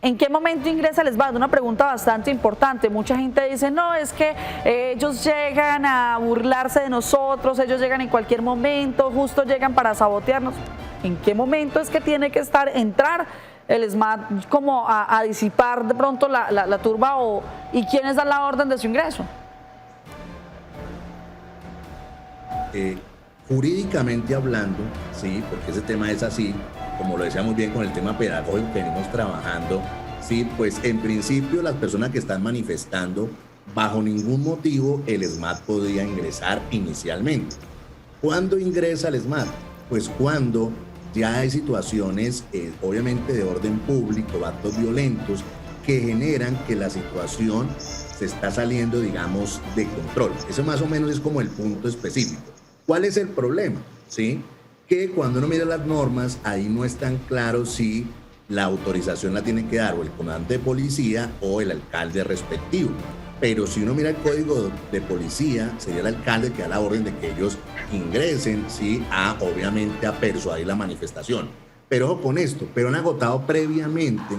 ¿en qué momento ingresa el SMAT? Una pregunta bastante importante. Mucha gente dice, no, es que ellos llegan a burlarse de nosotros, ellos llegan en cualquier momento, justo llegan para sabotearnos. ¿En qué momento es que tiene que entrar el SMAT como a disipar de pronto la turba y quiénes dan la orden de su ingreso? Jurídicamente hablando, sí, porque ese tema es así, como lo decíamos bien con el tema pedagógico que venimos trabajando, sí, pues en principio las personas que están manifestando, bajo ningún motivo el SMAT podría ingresar inicialmente. ¿Cuándo ingresa el SMAT? Pues cuando ya hay situaciones, obviamente de orden público, actos violentos, que generan que la situación se está saliendo, digamos, de control. Eso más o menos es como el punto específico. ¿Cuál es el problema? ¿Sí? Que cuando uno mira las normas, ahí no es tan claro si la autorización la tiene que dar o el comandante de policía o el alcalde respectivo. Pero si uno mira el código de policía, sería el alcalde que da la orden de que ellos ingresen, ¿sí? Obviamente a persuadir la manifestación. Pero ojo con esto, pero han agotado previamente,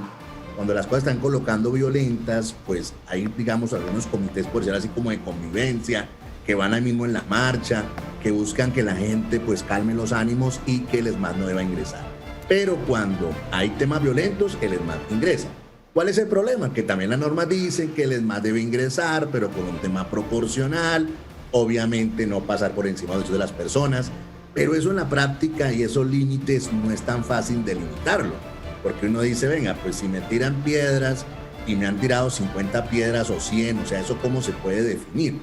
cuando las cosas están colocando violentas, pues hay, digamos, algunos comités, por decirlo así, como de convivencia, que van ahí mismo en la marcha, que buscan que la gente pues calme los ánimos y que el SMAT no deba ingresar. Pero cuando hay temas violentos, el SMAT ingresa. ¿Cuál es el problema? Que también las normas dicen que el SMAT debe ingresar, pero con un tema proporcional, obviamente no pasar por encima de los derechos de las personas, pero eso en la práctica y esos límites no es tan fácil delimitarlo, porque uno dice, venga, pues si me tiran piedras y me han tirado 50 piedras o 100, o sea, ¿eso cómo se puede definir?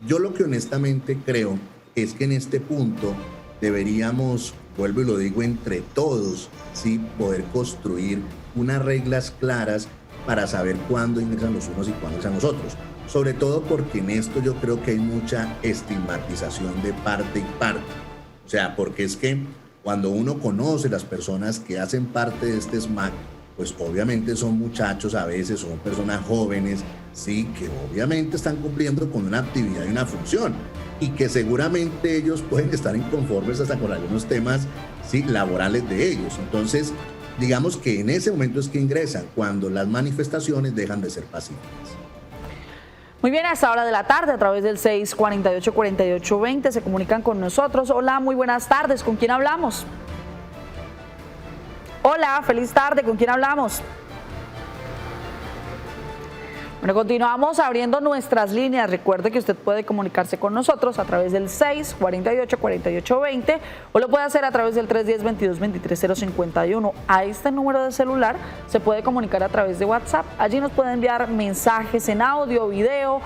Yo lo que honestamente creo es que en este punto deberíamos, vuelvo y lo digo, entre todos, ¿sí? Poder construir unas reglas claras para saber cuándo ingresan los unos y cuándo ingresan los otros. Sobre todo porque en esto yo creo que hay mucha estigmatización de parte y parte. O sea, porque es que cuando uno conoce las personas que hacen parte de este SMAT, pues obviamente son muchachos a veces, son personas jóvenes, sí, que obviamente están cumpliendo con una actividad y una función y que seguramente ellos pueden estar inconformes hasta con algunos temas, sí, laborales de ellos. Entonces, digamos que en ese momento es que ingresan, cuando las manifestaciones dejan de ser pacíficas. Muy bien, a esta hora de la tarde, a través del 648-4820, se comunican con nosotros. Hola, muy buenas tardes, ¿con quién hablamos? Hola, feliz tarde, ¿con quién hablamos? Bueno, continuamos abriendo nuestras líneas. Recuerde que usted puede comunicarse con nosotros a través del 648-4820 o lo puede hacer a través del 310-22-23-051. A este número de celular se puede comunicar a través de WhatsApp. Allí nos puede enviar mensajes en audio, video,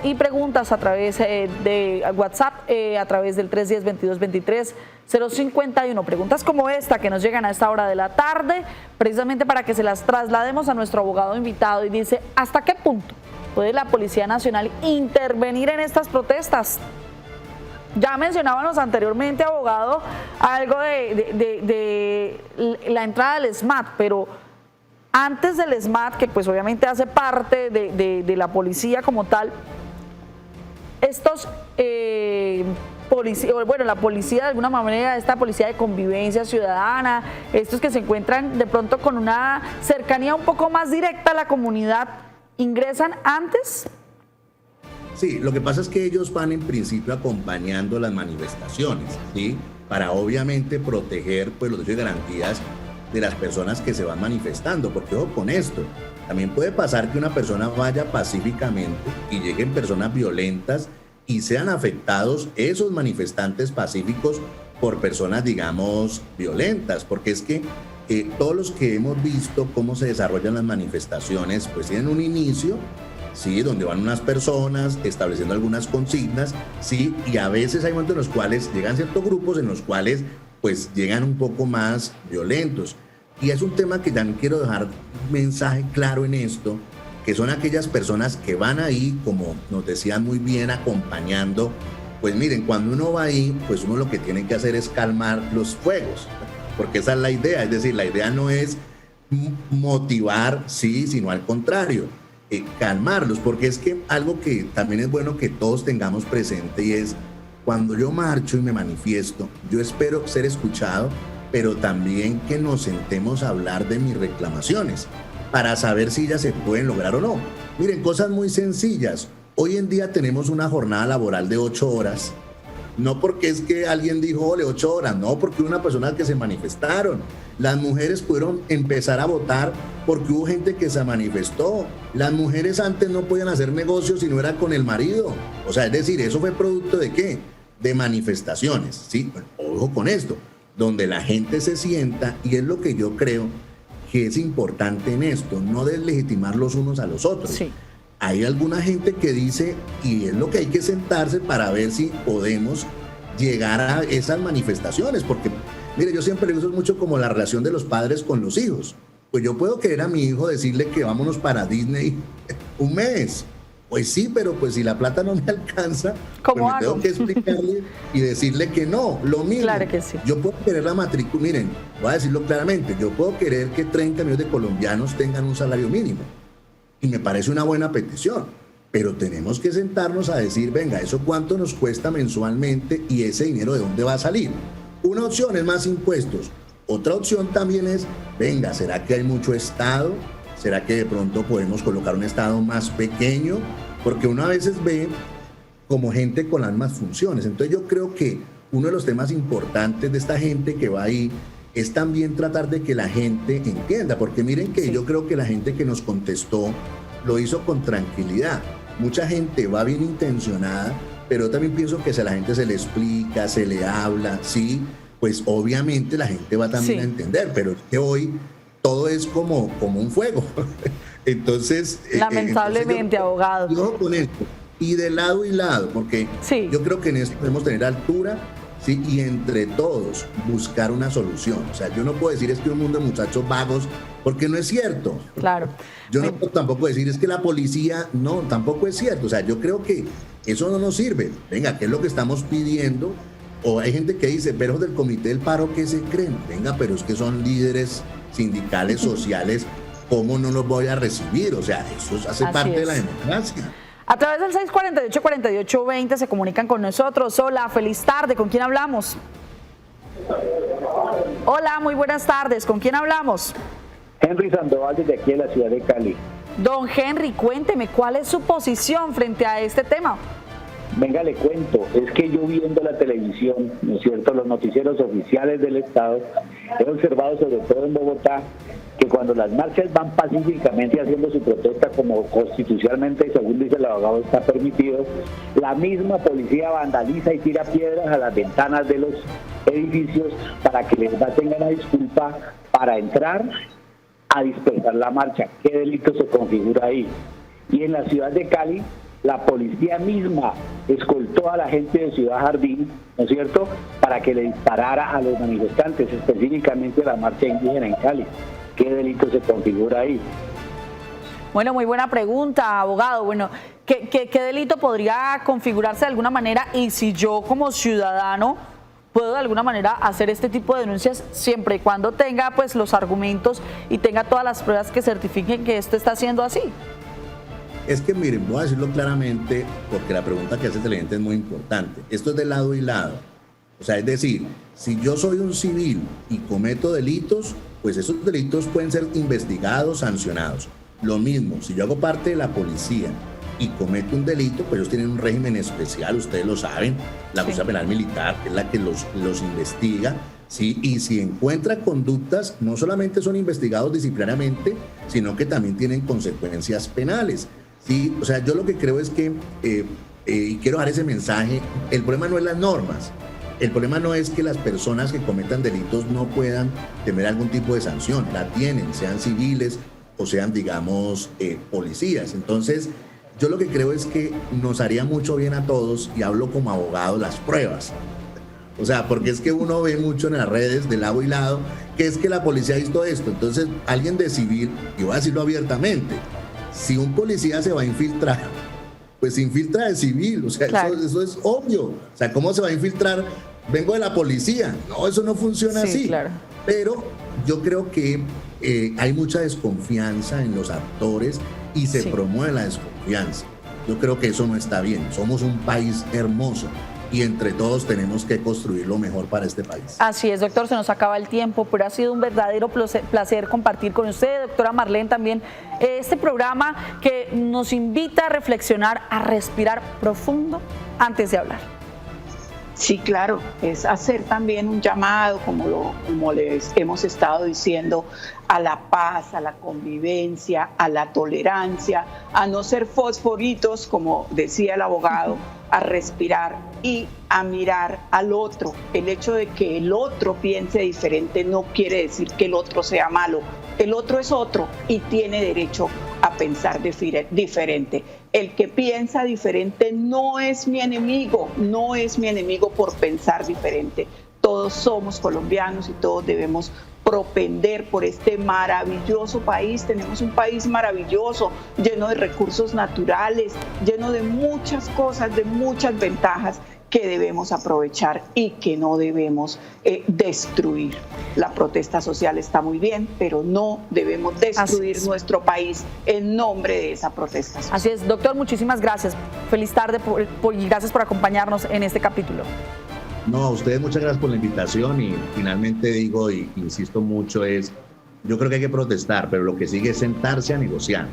y preguntas a través de WhatsApp, a través del 310-22-23-051. Preguntas como esta que nos llegan a esta hora de la tarde, precisamente para que se las traslademos a nuestro abogado invitado, y dice: ¿hasta qué punto puede la Policía Nacional intervenir en estas protestas? Ya mencionábamos anteriormente, abogado, algo de la entrada del SMAT, pero antes del SMAT, que pues obviamente hace parte de la policía como tal, estos la policía de alguna manera, esta policía de convivencia ciudadana, estos que se encuentran de pronto con una cercanía un poco más directa a la comunidad, ¿ingresan antes? Sí, lo que pasa es que ellos van en principio acompañando las manifestaciones, ¿sí? Para obviamente proteger pues los derechos y garantías de las personas que se van manifestando, porque ojo con esto, también puede pasar que una persona vaya pacíficamente y lleguen personas violentas y sean afectados esos manifestantes pacíficos por personas, digamos, violentas, porque es que todos los que hemos visto cómo se desarrollan las manifestaciones, pues tienen un inicio, sí, donde van unas personas estableciendo algunas consignas, sí, y a veces hay momentos en los cuales llegan ciertos grupos en los cuales pues llegan un poco más violentos. Y es un tema que también quiero dejar un mensaje claro en esto, que son aquellas personas que van ahí, como nos decían muy bien, acompañando. Pues miren, cuando uno va ahí, pues uno lo que tiene que hacer es calmar los fuegos, porque esa es la idea, es decir, la idea no es motivar, sí, sino al contrario, calmarlos, porque es que algo que también es bueno que todos tengamos presente y es, cuando yo marcho y me manifiesto, yo espero ser escuchado, pero también que nos sentemos a hablar de mis reclamaciones para saber si ellas se pueden lograr o no. Miren, cosas muy sencillas. Hoy en día tenemos una jornada laboral de 8 horas, no porque es que alguien dijo, ole, 8 horas, no, porque hubo una persona que se manifestaron. Las mujeres pudieron empezar a votar porque hubo gente que se manifestó. Las mujeres antes no podían hacer negocios si no era con el marido. O sea, es decir, ¿eso fue producto de qué? De manifestaciones, ¿sí? Bueno, ojo con esto, donde la gente se sienta, y es lo que yo creo que es importante en esto, no deslegitimar los unos a los otros. Sí. Hay alguna gente que dice, y es lo que hay que sentarse para ver si podemos llegar a esas manifestaciones, porque, mire, yo siempre le uso mucho como la relación de los padres con los hijos. Pues yo puedo querer a mi hijo decirle que vámonos para Disney un mes. Pues sí, pero pues si la plata no me alcanza, pues me tengo que explicarle y decirle que no, lo mismo. Claro que sí. Yo puedo querer la matrícula, miren, voy a decirlo claramente, yo puedo querer que 30 millones de colombianos tengan un salario mínimo. Y me parece una buena petición, pero tenemos que sentarnos a decir, venga, ¿eso cuánto nos cuesta mensualmente y ese dinero de dónde va a salir? Una opción es más impuestos, otra opción también es, venga, ¿será que hay mucho Estado? ¿Será que de pronto podemos colocar un Estado más pequeño? Porque uno a veces ve como gente con las mismas funciones. Entonces yo creo que uno de los temas importantes de esta gente que va ahí es también tratar de que la gente entienda, porque miren que yo creo que la gente que nos contestó lo hizo con tranquilidad. Mucha gente va bien intencionada, pero también pienso que si a la gente se le explica, se le habla, sí, pues obviamente la gente va también a entender, pero es que hoy todo es como un fuego. Entonces, lamentablemente, abogado. Yo con esto, y de lado y lado, porque yo creo que en esto podemos tener altura, sí, y entre todos buscar una solución. O sea, yo no puedo decir es que un mundo de muchachos vagos, porque no es cierto. Claro. Yo no puedo tampoco decir es que la policía, no, tampoco es cierto. O sea, yo creo que eso no nos sirve. Venga, ¿qué es lo que estamos pidiendo? O hay gente que dice, pero del comité del paro, ¿qué se creen? Venga, pero es que son líderes sindicales, sociales, ¿cómo no los voy a recibir? O sea, eso hace parte de la democracia. A través del 648-4820 se comunican con nosotros. Hola, feliz tarde, ¿con quién hablamos? Hola, muy buenas tardes, ¿con quién hablamos? Henry Sandoval, desde aquí en la ciudad de Cali. Don Henry, cuénteme, ¿cuál es su posición frente a este tema? Venga, le cuento, es que yo viendo la televisión, ¿no es cierto?, los noticieros oficiales del Estado, he observado sobre todo en Bogotá, que cuando las marchas van pacíficamente haciendo su protesta como constitucionalmente, según dice el abogado, está permitido, la misma policía vandaliza y tira piedras a las ventanas de los edificios para que les tengan una disculpa para entrar a dispersar la marcha. ¿Qué delito se configura ahí? Y en la ciudad de Cali, la policía misma escoltó a la gente de Ciudad Jardín, ¿no es cierto?, para que le disparara a los manifestantes, específicamente a la marcha indígena en Cali. ¿Qué delito se configura ahí? Bueno, muy buena pregunta, abogado. Bueno, ¿qué delito podría configurarse de alguna manera? Y si yo como ciudadano puedo de alguna manera hacer este tipo de denuncias siempre y cuando tenga pues los argumentos y tenga todas las pruebas que certifiquen que esto está siendo así. Es que miren, voy a decirlo claramente porque la pregunta que hace el televidente es muy importante. Esto es de lado y lado. O sea, es decir, si yo soy un civil y cometo delitos, pues esos delitos pueden ser investigados, sancionados. Lo mismo, si yo hago parte de la policía y cometo un delito, pues ellos tienen un régimen especial, ustedes lo saben, la Justicia Penal Militar es la que los investiga, ¿sí? Y si encuentra conductas, no solamente son investigados disciplinariamente, sino que también tienen consecuencias penales, ¿sí? O sea, yo lo que creo es que, y quiero dar ese mensaje, el problema no es las normas, el problema no es que las personas que cometan delitos no puedan tener algún tipo de sanción, la tienen, sean civiles o sean, digamos, policías. Entonces, yo lo que creo es que nos haría mucho bien a todos, y hablo como abogado, las pruebas. O sea, porque es que uno ve mucho en las redes de lado y lado que es que la policía hizo esto. Entonces, alguien de civil, y voy a decirlo abiertamente, si un policía se va a infiltrar, pues se infiltra de civil. O sea, claro, eso es obvio. O sea, ¿cómo se va a infiltrar? Vengo de la policía. No, eso no funciona así. Claro. Pero yo creo que hay mucha desconfianza en los actores y se promueve la desconfianza. Yo creo que eso no está bien. Somos un país hermoso y entre todos tenemos que construir lo mejor para este país. Así es, doctor, se nos acaba el tiempo, pero ha sido un verdadero placer compartir con usted, doctora Marlene, también este programa que nos invita a reflexionar, a respirar profundo antes de hablar. Sí, claro, es hacer también un llamado, como les hemos estado diciendo, a la paz, a la convivencia, a la tolerancia, a no ser fosforitos, como decía el abogado, a respirar y a mirar al otro. El hecho de que el otro piense diferente no quiere decir que el otro sea malo. El otro es otro y tiene derecho a pensar diferente. El que piensa diferente no es mi enemigo, no es mi enemigo por pensar diferente. Todos somos colombianos y todos debemos propender por este maravilloso país. Tenemos un país maravilloso, lleno de recursos naturales, lleno de muchas cosas, de muchas ventajas que debemos aprovechar y que no debemos destruir. La protesta social está muy bien, pero no debemos destruir nuestro país en nombre de esa protesta social. Así es, doctor, muchísimas gracias. Feliz tarde y gracias por acompañarnos en este capítulo. No, a ustedes muchas gracias por la invitación y finalmente digo y insisto mucho yo creo que hay que protestar, pero lo que sigue es sentarse a negociar.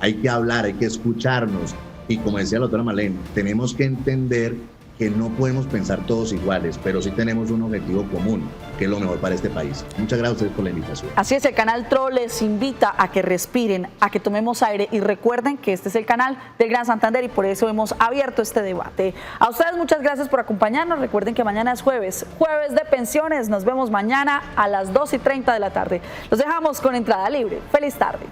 Hay que hablar, hay que escucharnos y como decía la doctora Marlene, tenemos que entender que no podemos pensar todos iguales, pero sí tenemos un objetivo común, que es lo mejor para este país. Muchas gracias a ustedes por la invitación. Así es, el canal TRO les invita a que respiren, a que tomemos aire y recuerden que este es el canal del Gran Santander y por eso hemos abierto este debate. A ustedes muchas gracias por acompañarnos. Recuerden que mañana es jueves de pensiones. Nos vemos mañana a las 2:30 de la tarde. Los dejamos con entrada libre. Feliz tarde.